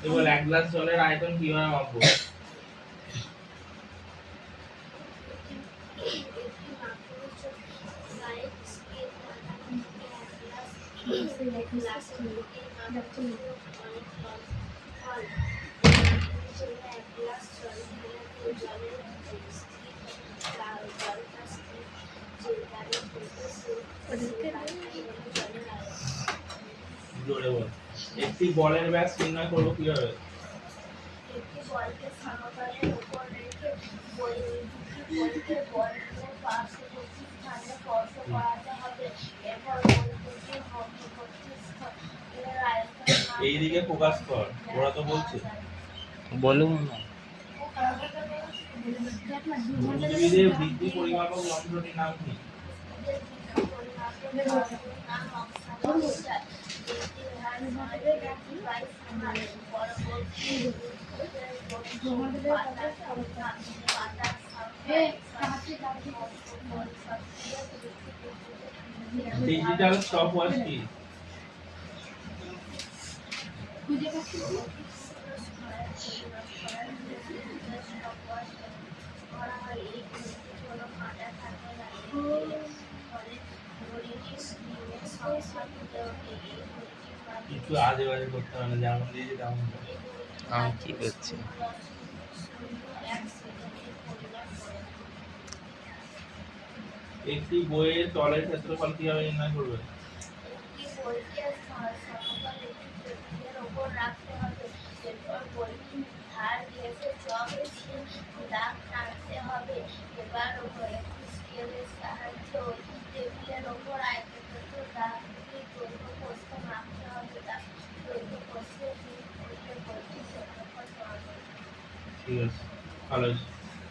এবার এক গ্লাস জলের আয়তন কিভাবে মাপবো? জোরে বল। একটি বলের ব্যাস নির্ণয় করবো কিভাবে? একটি বলকে সমতলের উপর রেখে দুটি বলকে পার্শ্ববর্তী স্থানে স্পর্শ করাতে হবে। এরপর বল দুটির মধ্যবর্তী স্থলের আয়তন এইদিকে ফোকাস কর, ওরা তো বলছে। বলুন না। উদ্ভিদের বৃদ্ধি পরিমাপক যন্ত্রটির নাম কি? ডিজিটাল স্টপওয়াচ কি? কিছু আজে বাজে করতে হবে না, যেমন দিয়েছে তেমন কর। আমি কি করছি? একটি বইয়ের তলের ক্ষেত্রফল কিভাবে নির্ণয় করবে? একটি বইকে সমতল একটি টেবিলের ওপর রাখতে হবে। এরপর বইটির ধার ঘেঁষে চক দিয়ে দাগ টানতে হবে। এবার একটি স্কেলের সাহায্যে ওই টেবিলের ওপর আয়তক্ষেত্র দাগ দিয়ে দৈর্ঘ্য প্রস্থ মাপতে হবে। দৈর্ঘ্য প্রস্থে ক্লিক করলে বইটির ক্ষেত্রফল পাওয়া যাবে। ঠিক আছে, ভালো হয়েছে।